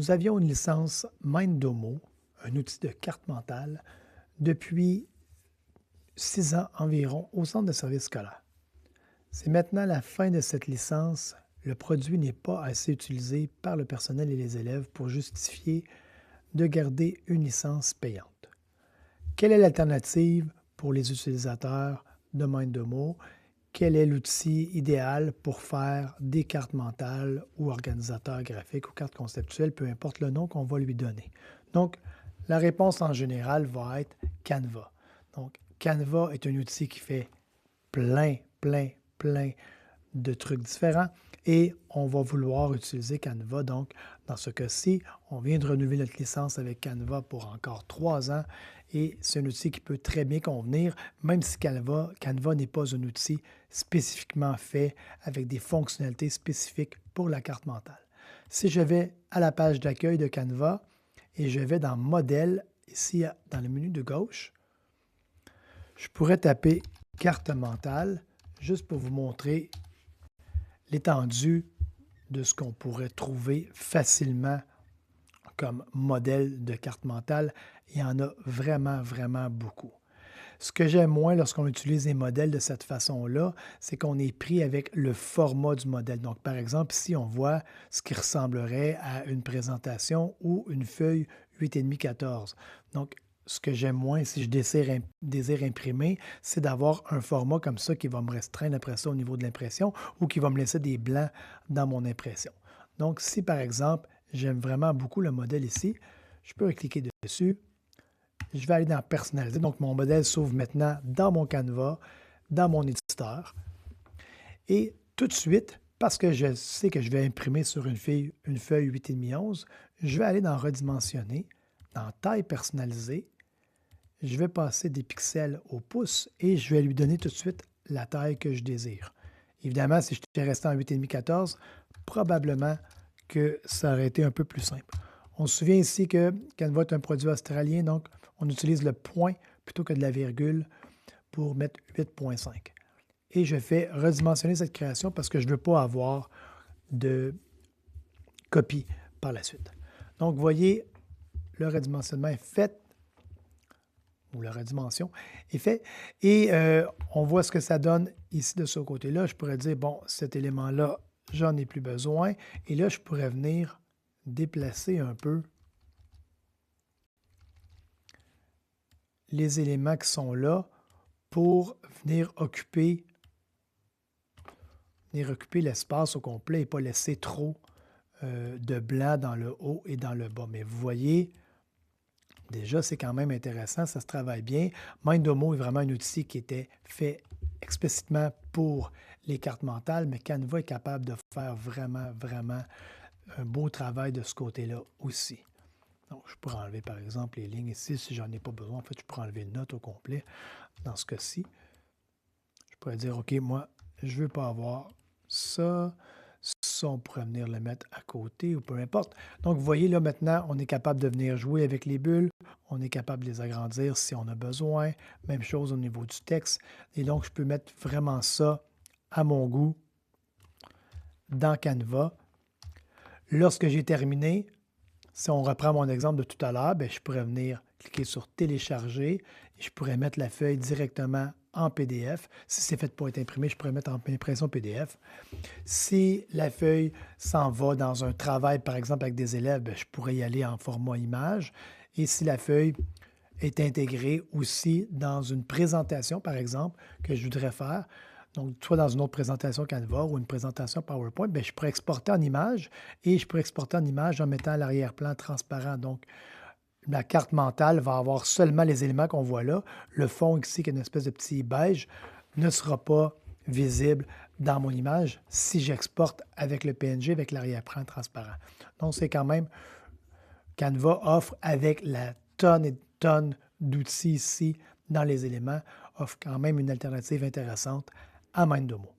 Nous avions une licence Mindomo, un outil de carte mentale, depuis 6 ans environ au centre de service scolaire. C'est maintenant la fin de cette licence. Le produit n'est pas assez utilisé par le personnel et les élèves pour justifier de garder une licence payante. Quelle est l'alternative pour les utilisateurs de Mindomo? Quel est l'outil idéal pour faire des cartes mentales ou organisateurs graphiques ou cartes conceptuelles, peu importe le nom qu'on va lui donner. Donc, la réponse en général va être Canva. Donc, Canva est un outil qui fait plein de trucs différents et on va vouloir utiliser Canva. Donc, dans ce cas-ci, on vient de renouveler notre licence avec Canva pour encore 3 ans et c'est un outil qui peut très bien convenir, même si Canva n'est pas un outil spécifiquement fait avec des fonctionnalités spécifiques pour la carte mentale. Si je vais à la page d'accueil de Canva et je vais dans Modèle, ici dans le menu de gauche, je pourrais taper carte mentale juste pour vous montrer l'étendue de ce qu'on pourrait trouver facilement comme modèle de carte mentale. Il y en a vraiment beaucoup. Ce que j'aime moins lorsqu'on utilise les modèles de cette façon-là, c'est qu'on est pris avec le format du modèle. Donc, par exemple, ici, on voit ce qui ressemblerait à une présentation ou une feuille 8,5-14. Donc, ce que j'aime moins, si je désire imprimer, c'est d'avoir un format comme ça qui va me restreindre après ça au niveau de l'impression ou qui va me laisser des blancs dans mon impression. Donc, si par exemple, j'aime vraiment beaucoup le modèle ici, je peux cliquer dessus. Je vais aller dans Personnaliser. Donc, mon modèle s'ouvre maintenant dans mon Canva, dans mon éditeur. Et tout de suite, parce que je sais que je vais imprimer sur une feuille 8,5-11, je vais aller dans Redimensionner, dans Taille personnalisée. Je vais passer des pixels au pouce et je vais lui donner tout de suite la taille que je désire. Évidemment, si j'étais resté en 8,5-14, probablement que ça aurait été un peu plus simple. On se souvient ici que Canva est un produit australien, donc on utilise le point plutôt que de la virgule pour mettre 8,5. Et je fais redimensionner cette création parce que je ne veux pas avoir de copie par la suite. Donc, vous voyez, le redimensionnement est fait, ou la redimension est fait, et on voit ce que ça donne ici de ce côté-là. Je pourrais dire, bon, cet élément-là, j'en ai plus besoin, et là, je pourrais venir déplacer un peu les éléments qui sont là pour venir occuper l'espace au complet et pas laisser trop de blanc dans le haut et dans le bas. Mais vous voyez, déjà, c'est quand même intéressant, ça se travaille bien. Mindomo est vraiment un outil qui était fait explicitement pour les cartes mentales, mais Canva est capable de faire vraiment un beau travail de ce côté-là aussi. Donc, je pourrais enlever, par exemple, les lignes ici si j'en ai pas besoin. En fait, je pourrais enlever une note au complet. Dans ce cas-ci, je pourrais dire, OK, moi, je ne veux pas avoir ça. Ça, on pourrait venir le mettre à côté ou peu importe. Donc, vous voyez, là, maintenant, on est capable de venir jouer avec les bulles. On est capable de les agrandir si on a besoin. Même chose au niveau du texte. Et donc, je peux mettre vraiment ça à mon goût dans Canva. Lorsque j'ai terminé, si on reprend mon exemple de tout à l'heure, je pourrais venir cliquer sur Télécharger et je pourrais mettre la feuille directement en PDF. Si c'est fait pour être imprimé, je pourrais mettre en impression PDF. Si la feuille s'en va dans un travail, par exemple, avec des élèves, je pourrais y aller en format image. Et si la feuille est intégrée aussi dans une présentation, par exemple, que je voudrais faire, donc soit dans une autre présentation Canva ou une présentation PowerPoint, je pourrais exporter en image et je pourrais exporter en image en mettant l'arrière-plan transparent. Donc, la carte mentale va avoir seulement les éléments qu'on voit là. Le fond ici, qui est une espèce de petit beige, ne sera pas visible dans mon image si j'exporte avec le PNG, avec l'arrière-plan transparent. Donc, c'est quand même, Canva offre avec la tonne et tonne d'outils ici dans les éléments, offre quand même une alternative intéressante à Mindomo.